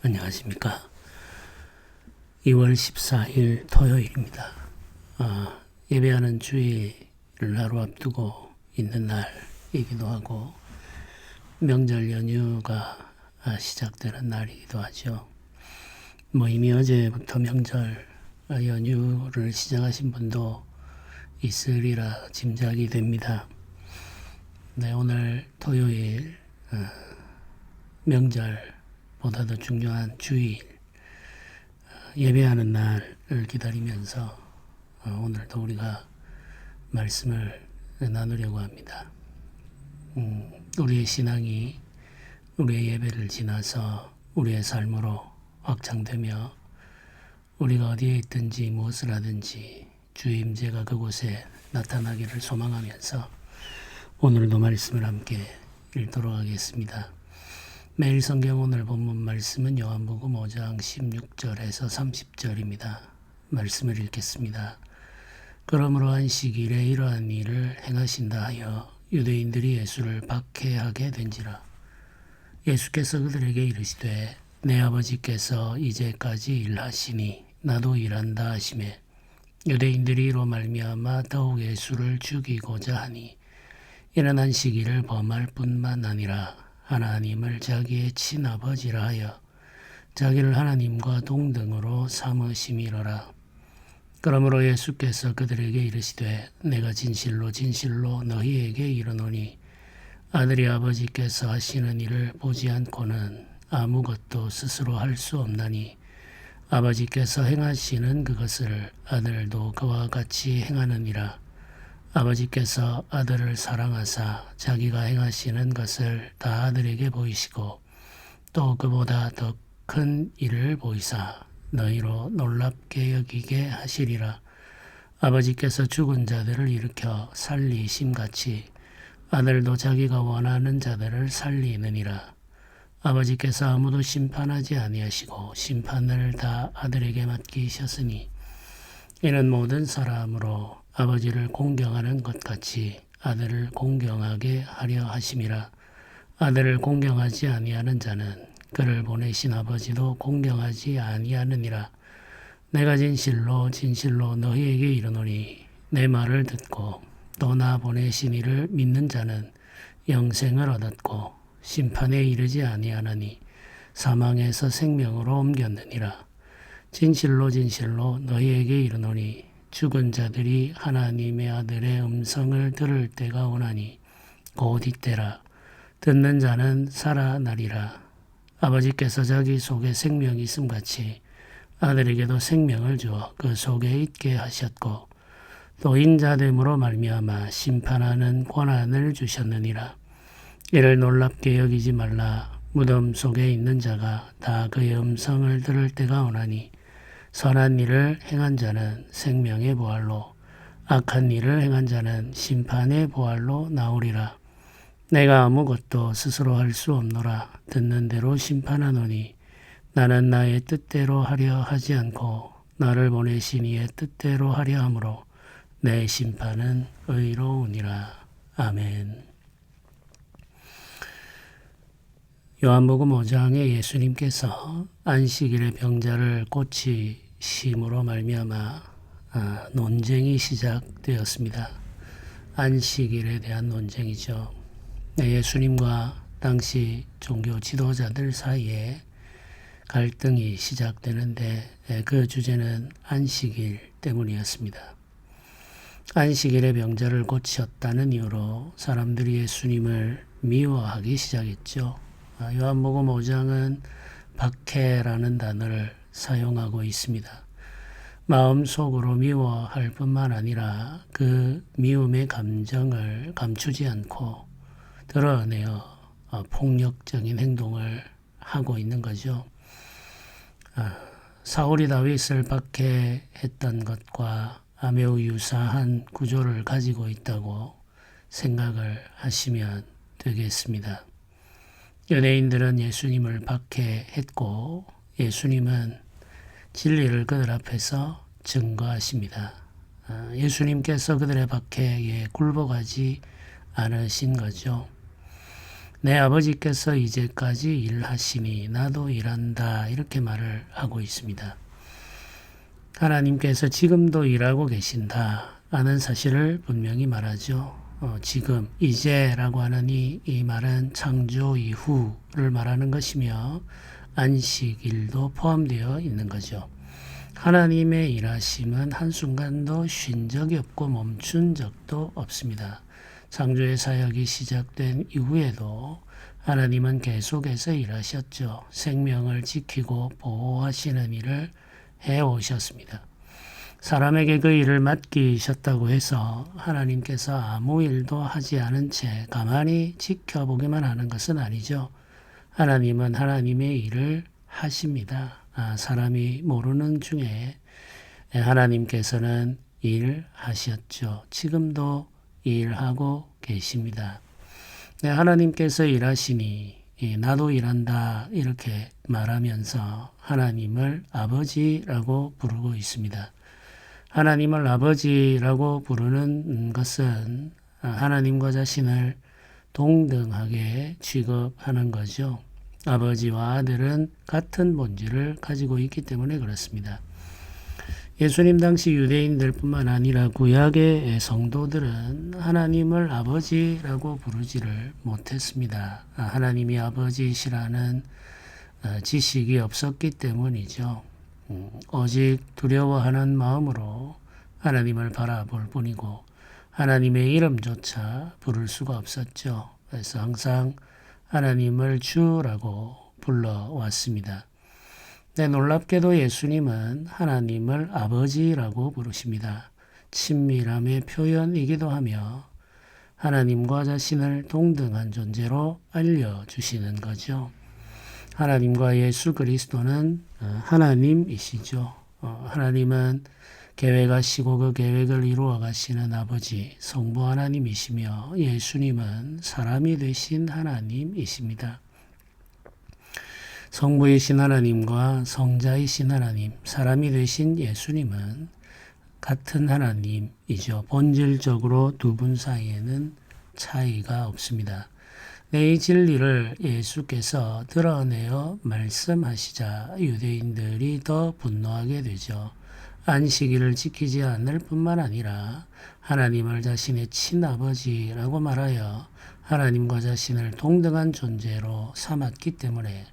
안녕하십니까. 2월 14일 토요일입니다. 예배하는 주일을 하루 앞두고 있는 날이기도 하고 명절 연휴가 시작되는 날이기도 하죠. 이미 어제부터 명절 연휴를 시작하신 분도 있으리라 짐작이 됩니다. 네, 오늘 토요일 명절보다도 중요한 주일 예배하는 날을 기다리면서 오늘도 우리가 말씀을 나누려고 합니다. 우리의 신앙이 우리의 예배를 지나서 우리의 삶으로 확장되며 우리가 어디에 있든지 무엇을 하든지 주의 임재가 그곳에 나타나기를 소망하면서 오늘도 말씀을 함께 읽도록 하겠습니다. 매일 성경 오늘 본문 말씀은 요한복음 5장 16절에서 30절입니다. 말씀을 읽겠습니다. 그러므로 안식일에 이러한 일을 행하신다 하여 유대인들이 예수를 박해하게 된지라. 예수께서 그들에게 이르시되 내 아버지께서 이제까지 일하시니 나도 일한다 하시매 유대인들이 이로 말미암아 더욱 예수를 죽이고자 하니 이는 안식일을 범할 뿐만 아니라 하나님을 자기의 친아버지라 하여 자기를 하나님과 동등으로 삼으심이로라. 그러므로 예수께서 그들에게 이르시되 내가 진실로 진실로 너희에게 이르노니 아들이 아버지께서 하시는 일을 보지 않고는 아무것도 스스로 할 수 없나니 아버지께서 행하시는 그것을 아들도 그와 같이 행하느니라. 아버지께서 아들을 사랑하사 자기가 행하시는 것을 다 아들에게 보이시고 또 그보다 더 큰 일을 보이사 너희로 놀랍게 여기게 하시리라. 아버지께서 죽은 자들을 일으켜 살리심같이 아들도 자기가 원하는 자들을 살리느니라. 아버지께서 아무도 심판하지 아니하시고 심판을 다 아들에게 맡기셨으니 이는 모든 사람으로 아버지를 공경하는 것 같이 아들을 공경하게 하려 하심이라. 아들을 공경하지 아니하는 자는 그를 보내신 아버지도 공경하지 아니하느니라. 내가 진실로 진실로 너희에게 이르노니 내 말을 듣고 또 나 보내신 이를 믿는 자는 영생을 얻었고 심판에 이르지 아니하나니 사망에서 생명으로 옮겼느니라. 진실로 진실로 너희에게 이르노니 죽은 자들이 하나님의 아들의 음성을 들을 때가 오나니 곧 이때라. 듣는 자는 살아나리라. 아버지께서 자기 속에 생명이 있음같이 아들에게도 생명을 주어 그 속에 있게 하셨고 또 인자됨으로 말미암아 심판하는 권한을 주셨느니라. 이를 놀랍게 여기지 말라. 무덤 속에 있는 자가 다 그의 음성을 들을 때가 오나니 선한 일을 행한 자는 생명의 부활로 악한 일을 행한 자는 심판의 부활로 나오리라. 내가 아무것도 스스로 할 수 없노라. 듣는 대로 심판하노니 나는 나의 뜻대로 하려 하지 않고 나를 보내신 이의 뜻대로 하려 함으로 내 심판은 의로우니라. 아멘. 요한복음 5장에 예수님께서 안식일의 병자를 고치심으로 말미암아 논쟁이 시작되었습니다. 안식일에 대한 논쟁이죠. 예수님과 당시 종교 지도자들 사이에 갈등이 시작되는데 그 주제는 안식일 때문이었습니다. 안식일의 병자를 고치셨다는 이유로 사람들이 예수님을 미워하기 시작했죠. 요한복음 5장은 박해라는 단어를 사용하고 있습니다. 마음속으로 미워할 뿐만 아니라 그 미움의 감정을 감추지 않고 드러내어 폭력적인 행동을 하고 있는 거죠. 사울이 다윗을 박해했던 것과 매우 유사한 구조를 가지고 있다고 생각을 하시면 되겠습니다. 유대인들은 예수님을 박해했고 예수님은 진리를 그들 앞에서 증거하십니다. 예수님께서 그들의 박해에 굴복하지 않으신 거죠. 내 아버지께서 이제까지 일하시니 나도 일한다. 이렇게 말을 하고 있습니다. 하나님께서 지금도 일하고 계신다 라는 사실을 분명히 말하죠. 지금, 이제라고 하는 이 말은 창조 이후를 말하는 것이며 안식일도 포함되어 있는 거죠. 하나님의 일하심은 한순간도 쉰 적이 없고 멈춘 적도 없습니다. 창조의 사역이 시작된 이후에도 하나님은 계속해서 일하셨죠. 생명을 지키고 보호하시는 일을 해오셨습니다. 사람에게 그 일을 맡기셨다고 해서 하나님께서 아무 일도 하지 않은 채 가만히 지켜보기만 하는 것은 아니죠. 하나님은 하나님의 일을 하십니다. 사람이 모르는 중에 하나님께서는 일하셨죠. 지금도 일하고 계십니다. 하나님께서 일하시니 나도 일한다 이렇게 말하면서 하나님을 아버지라고 부르고 있습니다. 하나님을 아버지라고 부르는 것은 하나님과 자신을 동등하게 취급하는 거죠. 아버지와 아들은 같은 본질을 가지고 있기 때문에 그렇습니다. 예수님 당시 유대인들뿐만 아니라 구약의 성도들은 하나님을 아버지라고 부르지를 못했습니다. 하나님이 아버지시라는 지식이 없었기 때문이죠. 오직 두려워하는 마음으로 하나님을 바라볼 뿐이고 하나님의 이름조차 부를 수가 없었죠. 그래서 항상 하나님을 주라고 불러왔습니다. 놀랍게도 예수님은 하나님을 아버지라고 부르십니다. 친밀함의 표현이기도 하며 하나님과 자신을 동등한 존재로 알려주시는 거죠. 하나님과 예수 그리스도는 하나님이시죠. 하나님은 계획하시고 그 계획을 이루어 가시는 아버지, 성부 하나님이시며 예수님은 사람이 되신 하나님이십니다. 성부이신 하나님과 성자이신 하나님, 사람이 되신 예수님은 같은 하나님이죠. 본질적으로 두 분 사이에는 차이가 없습니다. 이 진리를 예수께서 드러내어 말씀하시자 유대인들이 더 분노하게 되죠. 안식일을 지키지 않을 뿐만 아니라 하나님을 자신의 친아버지라고 말하여 하나님과 자신을 동등한 존재로 삼았기 때문에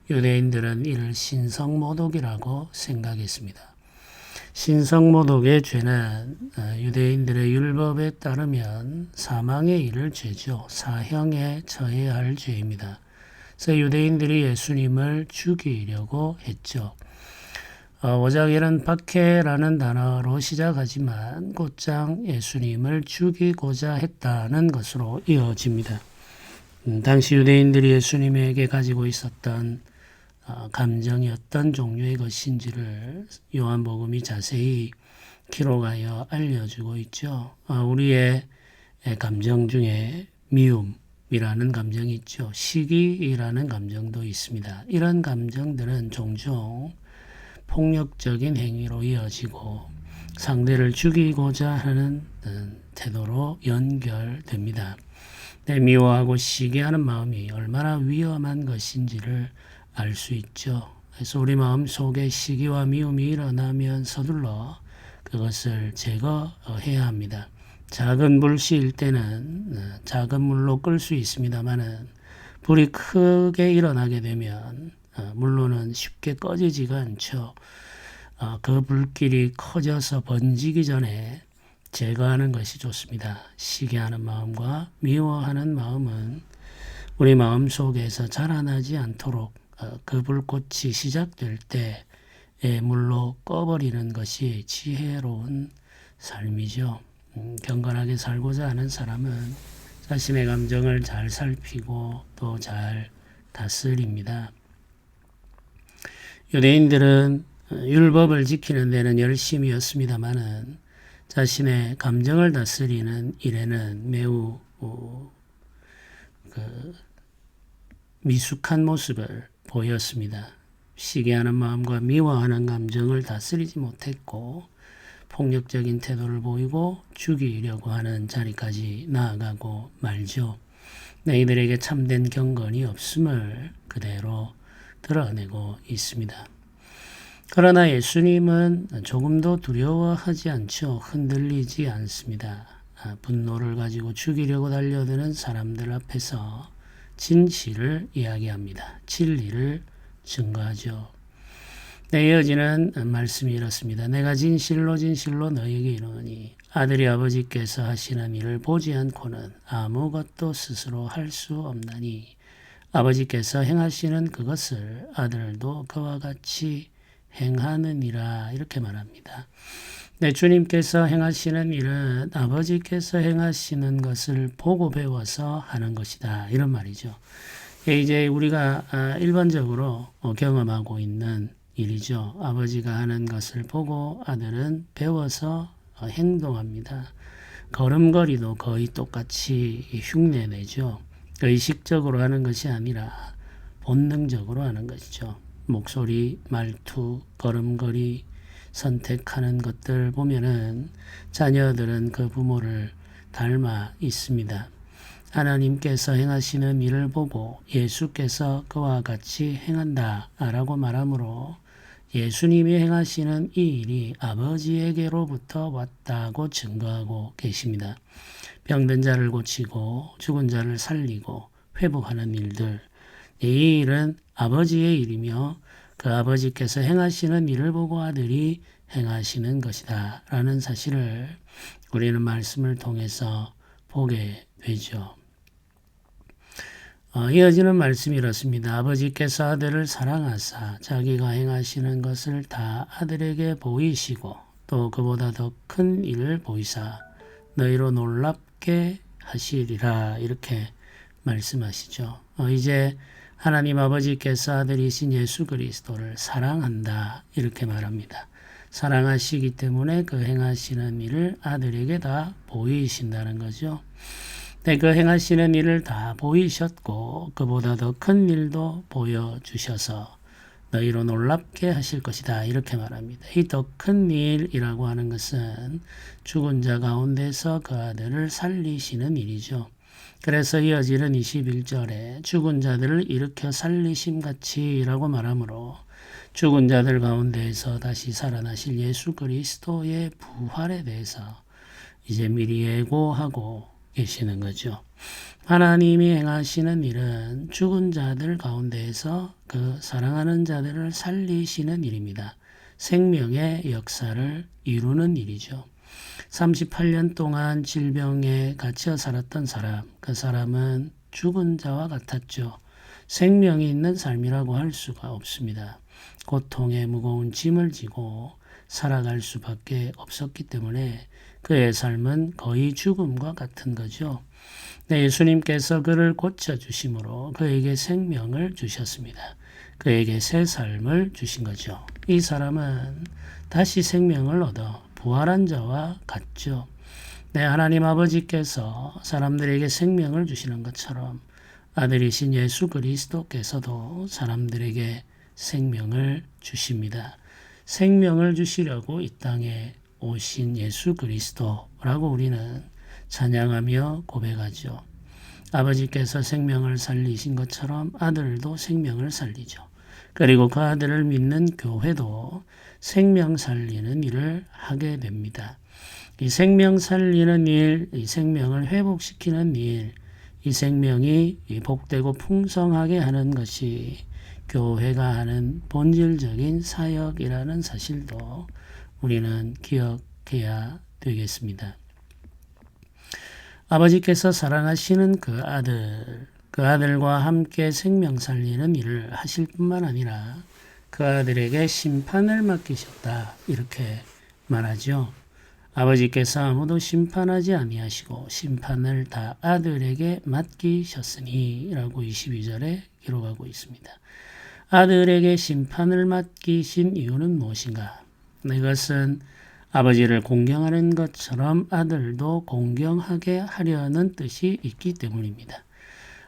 유대인들은 이를 신성모독이라고 생각했습니다. 신성모독의 죄는 유대인들의 율법에 따르면 사망에 이를 죄죠. 사형에 처해야 할 죄입니다. 그래서 유대인들이 예수님을 죽이려고 했죠. 5장에는 박해라는 단어로 시작하지만 곧장 예수님을 죽이고자 했다는 것으로 이어집니다. 당시 유대인들이 예수님에게 가지고 있었던 감정이 어떤 종류의 것인지를 요한복음이 자세히 기록하여 알려주고 있죠. 우리의 감정 중에 미움이라는 감정이 있죠. 시기이라는 감정도 있습니다. 이런 감정들은 종종 폭력적인 행위로 이어지고 상대를 죽이고자 하는 태도로 연결됩니다. 미워하고 시기하는 마음이 얼마나 위험한 것인지를 알 수 있죠. 그래서 우리 마음 속에 시기와 미움이 일어나면 서둘러 그것을 제거해야 합니다. 작은 불씨일 때는 작은 물로 끌 수 있습니다만은 불이 크게 일어나게 되면 물로는 쉽게 꺼지지가 않죠. 그 불길이 커져서 번지기 전에 제거하는 것이 좋습니다. 시기하는 마음과 미워하는 마음은 우리 마음 속에서 자라나지 않도록 그 불꽃이 시작될 때 물로 꺼버리는 것이 지혜로운 삶이죠. 경건하게 살고자 하는 사람은 자신의 감정을 잘 살피고 또 잘 다스립니다. 유대인들은 율법을 지키는 데는 열심이었습니다마는 자신의 감정을 다스리는 일에는 매우 미숙한 모습을 보였습니다. 시기하는 마음과 미워하는 감정을 다스리지 못했고 폭력적인 태도를 보이고 죽이려고 하는 자리까지 나아가고 말죠. 이들에게 참된 경건이 없음을 그대로 드러내고 있습니다. 그러나 예수님은 조금도 두려워하지 않죠. 흔들리지 않습니다. 분노를 가지고 죽이려고 달려드는 사람들 앞에서 진실을 이야기합니다. 진리를 증거하죠. 이어지는 말씀이 이렇습니다. 내가 진실로 진실로 너희에게 이르노니 아들이 아버지께서 하시는 일을 보지 않고는 아무것도 스스로 할 수 없나니 아버지께서 행하시는 그것을 아들도 그와 같이 행하느니라 이렇게 말합니다. 주님께서 행하시는 일은 아버지께서 행하시는 것을 보고 배워서 하는 것이다 이런 말이죠. 이제 우리가 일반적으로 경험하고 있는 일이죠. 아버지가 하는 것을 보고 아들은 배워서 행동합니다. 걸음걸이도 거의 똑같이 흉내내죠. 의식적으로 하는 것이 아니라 본능적으로 하는 것이죠. 목소리, 말투, 걸음걸이, 선택하는 것들 보면은 자녀들은 그 부모를 닮아 있습니다. 하나님께서 행하시는 일을 보고 예수께서 그와 같이 행한다 라고 말하므로 예수님이 행하시는 이 일이 아버지에게로부터 왔다고 증거하고 계십니다. 병든 자를 고치고 죽은 자를 살리고 회복하는 일들, 이 일은 아버지의 일이며 그 아버지께서 행하시는 일을 보고 아들이 행하시는 것이다 라는 사실을 우리는 말씀을 통해서 보게 되죠. 이어지는 말씀이 이렇습니다. 아버지께서 아들을 사랑하사 자기가 행하시는 것을 다 아들에게 보이시고 또 그보다 더 큰 일을 보이사 너희로 놀랍게 하시리라 이렇게 말씀하시죠. 이제 하나님 아버지께서 아들이신 예수 그리스도를 사랑한다 이렇게 말합니다. 사랑하시기 때문에 그 행하시는 일을 아들에게 다 보이신다는 거죠. 그 행하시는 일을 다 보이셨고 그보다 더 큰 일도 보여주셔서 너희로 놀랍게 하실 것이다 이렇게 말합니다. 이 더 큰 일이라고 하는 것은 죽은 자 가운데서 그 아들을 살리시는 일이죠. 그래서 이어지는 21절에 죽은 자들을 일으켜 살리심같이 라고 말하므로 죽은 자들 가운데에서 다시 살아나실 예수 그리스도의 부활에 대해서 이제 미리 예고하고 계시는 거죠. 하나님이 행하시는 일은 죽은 자들 가운데에서 그 사랑하는 자들을 살리시는 일입니다. 생명의 역사를 이루는 일이죠. 38년 동안 질병에 갇혀 살았던 사람, 그 사람은 죽은 자와 같았죠. 생명이 있는 삶이라고 할 수가 없습니다. 고통의 무거운 짐을 지고 살아갈 수밖에 없었기 때문에 그의 삶은 거의 죽음과 같은 거죠. 예수님께서 그를 고쳐주심으로 그에게 생명을 주셨습니다. 그에게 새 삶을 주신 거죠. 이 사람은 다시 생명을 얻어 부활한 자와 같죠. 하나님 아버지께서 사람들에게 생명을 주시는 것처럼 아들이신 예수 그리스도께서도 사람들에게 생명을 주십니다. 생명을 주시려고 이 땅에 오신 예수 그리스도라고 우리는 찬양하며 고백하죠. 아버지께서 생명을 살리신 것처럼 아들도 생명을 살리죠. 그리고 그 아들을 믿는 교회도 생명 살리는 일을 하게 됩니다. 이 생명 살리는 일, 이 생명을 회복시키는 일, 이 생명이 복되고 풍성하게 하는 것이 교회가 하는 본질적인 사역이라는 사실도 우리는 기억해야 되겠습니다. 아버지께서 사랑하시는 그 아들과 함께 생명 살리는 일을 하실 뿐만 아니라 그 아들에게 심판을 맡기셨다 이렇게 말하죠. 아버지께서 아무도 심판하지 아니하시고 심판을 다 아들에게 맡기셨으니 라고 22절에 기록하고 있습니다. 아들에게 심판을 맡기신 이유는 무엇인가? 이것은 아버지를 공경하는 것처럼 아들도 공경하게 하려는 뜻이 있기 때문입니다.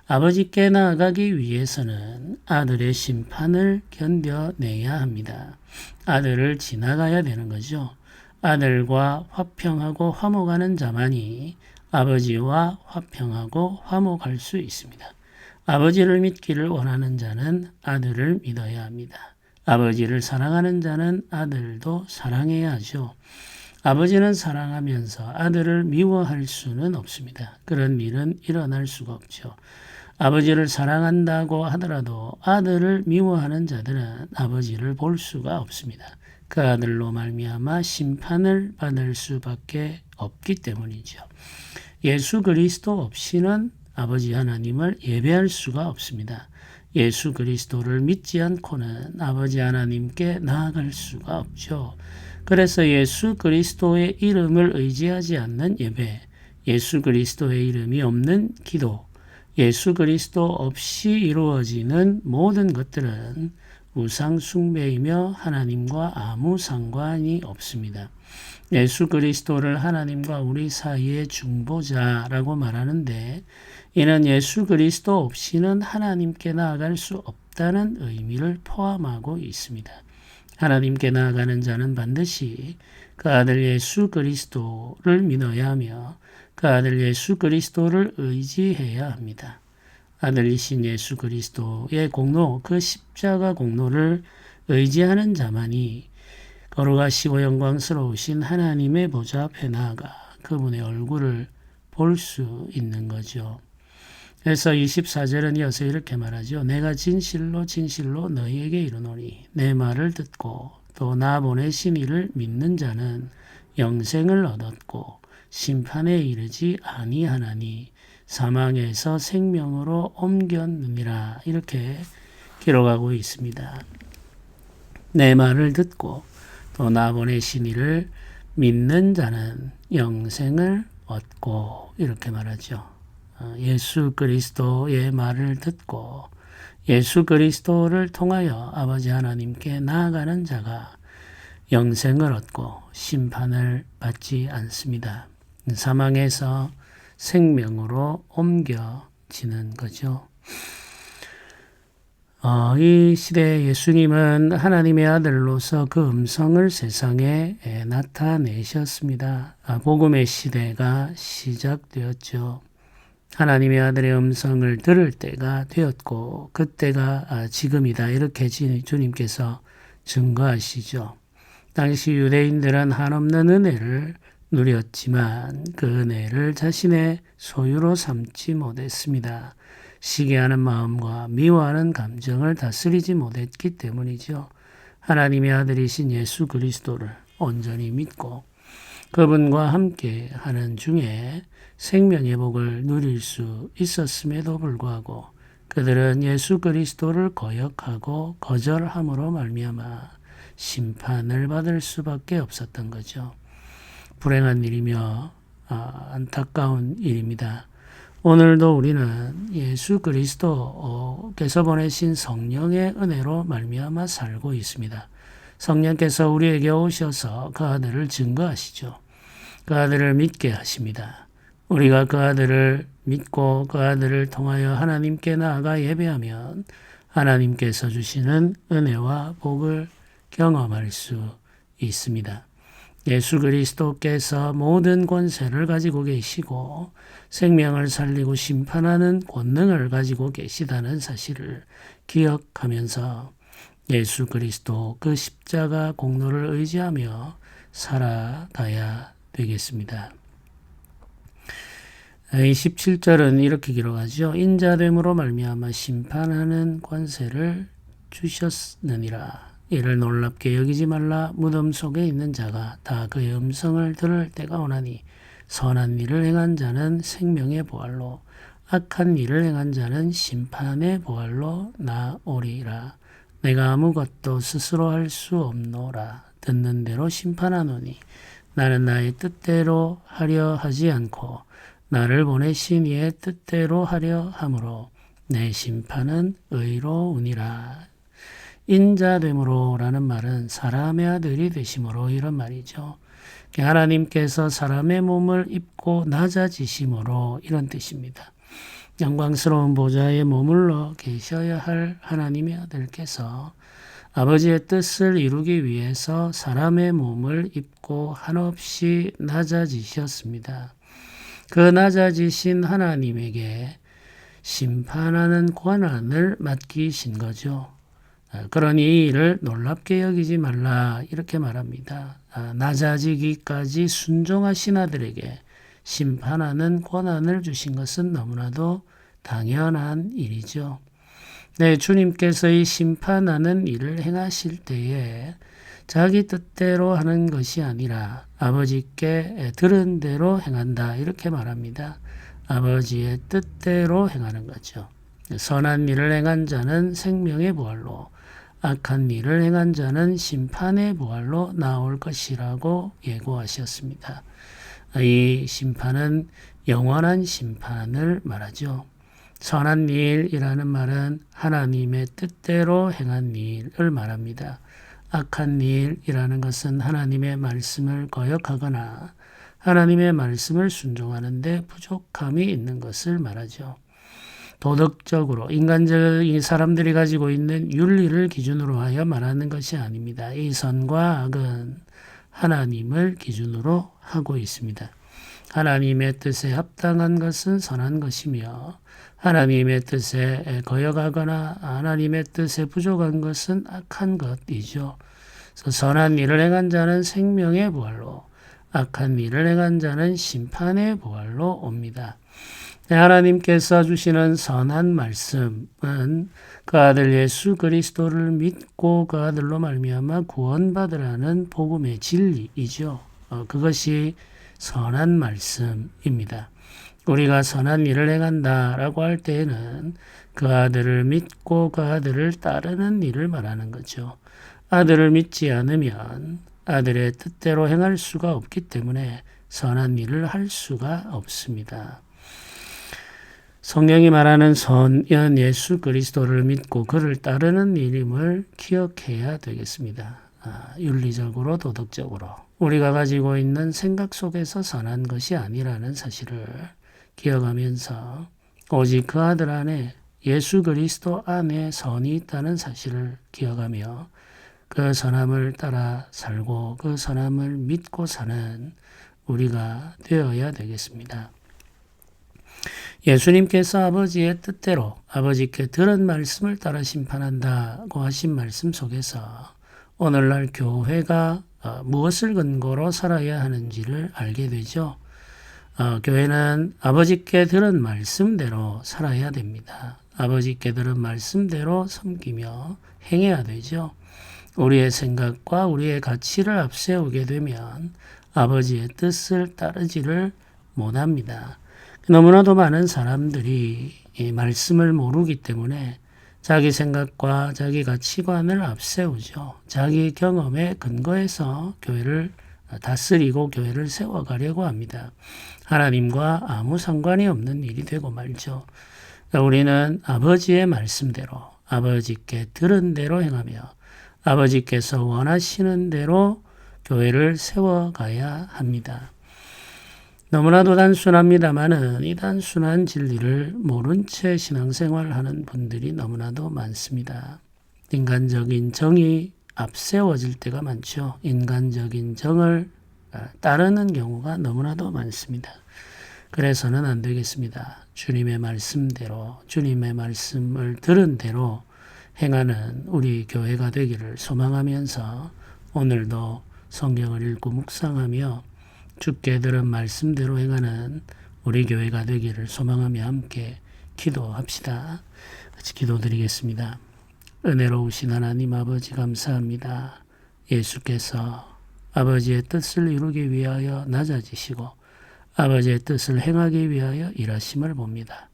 아버지께 나아가기 위해서는 아들의 심판을 견뎌내야 합니다. 아들을 지나가야 되는 거죠. 아들과 화평하고 화목하는 자만이 아버지와 화평하고 화목할 수 있습니다. 아버지를 믿기를 원하는 자는 아들을 믿어야 합니다. 아버지를 사랑하는 자는 아들도 사랑해야 하죠. 아버지는 사랑하면서 아들을 미워할 수는 없습니다. 그런 일은 일어날 수가 없죠. 아버지를 사랑한다고 하더라도 아들을 미워하는 자들은 아버지를 볼 수가 없습니다. 그 아들로 말미암아 심판을 받을 수밖에 없기 때문이죠. 예수 그리스도 없이는 아버지 하나님을 예배할 수가 없습니다. 예수 그리스도를 믿지 않고는 아버지 하나님께 나아갈 수가 없죠. 그래서 예수 그리스도의 이름을 의지하지 않는 예배, 예수 그리스도의 이름이 없는 기도, 예수 그리스도 없이 이루어지는 모든 것들은 우상 숭배이며 하나님과 아무 상관이 없습니다. 예수 그리스도를 하나님과 우리 사이의 중보자라고 말하는데 이는 예수 그리스도 없이는 하나님께 나아갈 수 없다는 의미를 포함하고 있습니다. 하나님께 나아가는 자는 반드시 그 아들 예수 그리스도를 믿어야 하며 그 아들 예수 그리스도를 의지해야 합니다. 아들이신 예수 그리스도의 공로, 그 십자가 공로를 의지하는 자만이 거룩하시고 영광스러우신 하나님의 보좌 앞에 나아가 그분의 얼굴을 볼 수 있는 거죠. 그래서 24절은 이어서 이렇게 말하죠. 내가 진실로 진실로 너희에게 이르노니 내 말을 듣고 또 나 보내신 이를 믿는 자는 영생을 얻었고 심판에 이르지 아니하나니 사망에서 생명으로 옮겼느니라. 이렇게 기록하고 있습니다. 내 말을 듣고 또 나 보내신 이를 믿는 자는 영생을 얻고 이렇게 말하죠. 예수 그리스도의 말을 듣고 예수 그리스도를 통하여 아버지 하나님께 나아가는 자가 영생을 얻고 심판을 받지 않습니다. 사망에서 생명으로 옮겨지는 거죠. 이 시대에 예수님은 하나님의 아들로서 그 음성을 세상에 나타내셨습니다. 복음의 시대가 시작되었죠. 하나님의 아들의 음성을 들을 때가 되었고 그때가 지금이다. 이렇게 주님께서 증거하시죠. 당시 유대인들은 한없는 은혜를 누렸지만 그 은혜를 자신의 소유로 삼지 못했습니다. 시기하는 마음과 미워하는 감정을 다스리지 못했기 때문이죠. 하나님의 아들이신 예수 그리스도를 온전히 믿고 그분과 함께 하는 중에 생명의 복을 누릴 수 있었음에도 불구하고 그들은 예수 그리스도를 거역하고 거절함으로 말미암아 심판을 받을 수밖에 없었던 거죠. 불행한 일이며 안타까운 일입니다. 오늘도 우리는 예수 그리스도께서 보내신 성령의 은혜로 말미암아 살고 있습니다. 성령께서 우리에게 오셔서 그 아들을 증거하시죠. 그 아들을 믿게 하십니다. 우리가 그 아들을 믿고 그 아들을 통하여 하나님께 나아가 예배하면 하나님께서 주시는 은혜와 복을 경험할 수 있습니다. 예수 그리스도께서 모든 권세를 가지고 계시고 생명을 살리고 심판하는 권능을 가지고 계시다는 사실을 기억하면서 예수 그리스도 그 십자가 공로를 의지하며 살아가야 되겠습니다. 27절은 이렇게 기록하죠. 인자됨으로 말미암아 심판하는 권세를 주셨느니라. 이를 놀랍게 여기지 말라. 무덤 속에 있는 자가 다 그의 음성을 들을 때가 오나니 선한 일을 행한 자는 생명의 보활로 악한 일을 행한 자는 심판의 보활로 나오리라. 내가 아무것도 스스로 할 수 없노라. 듣는 대로 심판하노니 나는 나의 뜻대로 하려 하지 않고 나를 보내신 이의 뜻대로 하려 함으로 내 심판은 의로우니라. 인자됨으로 라는 말은 사람의 아들이 되심으로 이런 말이죠. 하나님께서 사람의 몸을 입고 낮아지심으로 이런 뜻입니다. 영광스러운 보좌에 머물러 계셔야 할 하나님의 아들께서 아버지의 뜻을 이루기 위해서 사람의 몸을 입고 한없이 낮아지셨습니다. 그 낮아지신 하나님에게 심판하는 권한을 맡기신 거죠. 그러니 이 일을 놀랍게 여기지 말라 이렇게 말합니다. 낮아지기까지 순종하신 아들에게 심판하는 권한을 주신 것은 너무나도 당연한 일이죠. 네, 주님께서 이 심판하는 일을 행하실 때에 자기 뜻대로 하는 것이 아니라 아버지께 들은 대로 행한다 이렇게 말합니다. 아버지의 뜻대로 행하는 거죠. 선한 일을 행한 자는 생명의 부활로, 악한 일을 행한 자는 심판의 부활로 나올 것이라고 예고하셨습니다. 이 심판은 영원한 심판을 말하죠. 선한 일이라는 말은 하나님의 뜻대로 행한 일을 말합니다. 악한 일이라는 것은 하나님의 말씀을 거역하거나 하나님의 말씀을 순종하는데 부족함이 있는 것을 말하죠. 도덕적으로 인간적인 사람들이 가지고 있는 윤리를 기준으로 하여 말하는 것이 아닙니다. 이 선과 악은 하나님을 기준으로 하고 있습니다. 하나님의 뜻에 합당한 것은 선한 것이며 하나님의 뜻에 거역하거나 하나님의 뜻에 부족한 것은 악한 것이죠. 선한 일을 행한 자는 생명의 부활로, 악한 일을 행한 자는 심판의 부활로 옵니다. 하나님께서 주시는 선한 말씀은 그 아들 예수 그리스도를 믿고 그 아들로 말미암아 구원받으라는 복음의 진리이죠. 그것이 선한 말씀입니다. 우리가 선한 일을 행한다라고 할 때에는 그 아들을 믿고 그 아들을 따르는 일을 말하는 거죠. 아들을 믿지 않으면 아들의 뜻대로 행할 수가 없기 때문에 선한 일을 할 수가 없습니다. 성경이 말하는 선은 예수 그리스도를 믿고 그를 따르는 일임을 기억해야 되겠습니다. 윤리적으로 도덕적으로 우리가 가지고 있는 생각 속에서 선한 것이 아니라는 사실을 기억하면서 오직 그 아들 안에 예수 그리스도 안에 선이 있다는 사실을 기억하며 그 선함을 따라 살고 그 선함을 믿고 사는 우리가 되어야 되겠습니다. 예수님께서 아버지의 뜻대로 아버지께 들은 말씀을 따라 심판한다고 하신 말씀 속에서 오늘날 교회가 무엇을 근거로 살아야 하는지를 알게 되죠. 교회는 아버지께 들은 말씀대로 살아야 됩니다. 아버지께 들은 말씀대로 섬기며 행해야 되죠. 우리의 생각과 우리의 가치를 앞세우게 되면 아버지의 뜻을 따르지를 못합니다. 너무나도 많은 사람들이 이 말씀을 모르기 때문에 자기 생각과 자기 가치관을 앞세우죠. 자기 경험에 근거해서 교회를 다스리고 교회를 세워가려고 합니다. 하나님과 아무 상관이 없는 일이 되고 말죠. 우리는 아버지의 말씀대로 아버지께 들은 대로 행하며 아버지께서 원하시는 대로 교회를 세워가야 합니다. 너무나도 단순합니다만은 이 단순한 진리를 모른 채 신앙생활하는 분들이 너무나도 많습니다. 인간적인 정이 앞세워질 때가 많죠. 인간적인 정을 따르는 경우가 너무나도 많습니다. 그래서는 안 되겠습니다. 주님의 말씀대로 주님의 말씀을 들은 대로 행하는 우리 교회가 되기를 소망하면서 오늘도 성경을 읽고 묵상하며 주께 들은 말씀대로 행하는 우리 교회가 되기를 소망하며 함께 기도합시다. 같이 기도드리겠습니다. 은혜로우신 하나님 아버지 감사합니다. 예수께서 아버지의 뜻을 이루기 위하여 낮아지시고 아버지의 뜻을 행하기 위하여 일하심을 봅니다.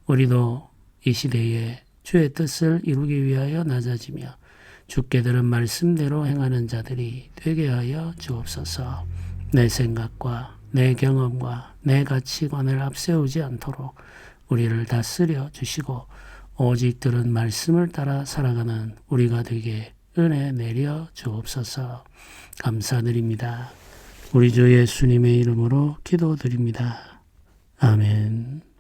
우리도 이 시대에 주의 뜻을 이루기 위하여 낮아지며 주께 들은 말씀대로 행하는 자들이 되게 하여 주옵소서. 내 생각과 내 경험과 내 가치관을 앞세우지 않도록 우리를 다스려 주시고 오직 들은 말씀을 따라 살아가는 우리가 되게 은혜 내려 주옵소서. 감사드립니다. 우리 주 예수님의 이름으로 기도드립니다. 아멘.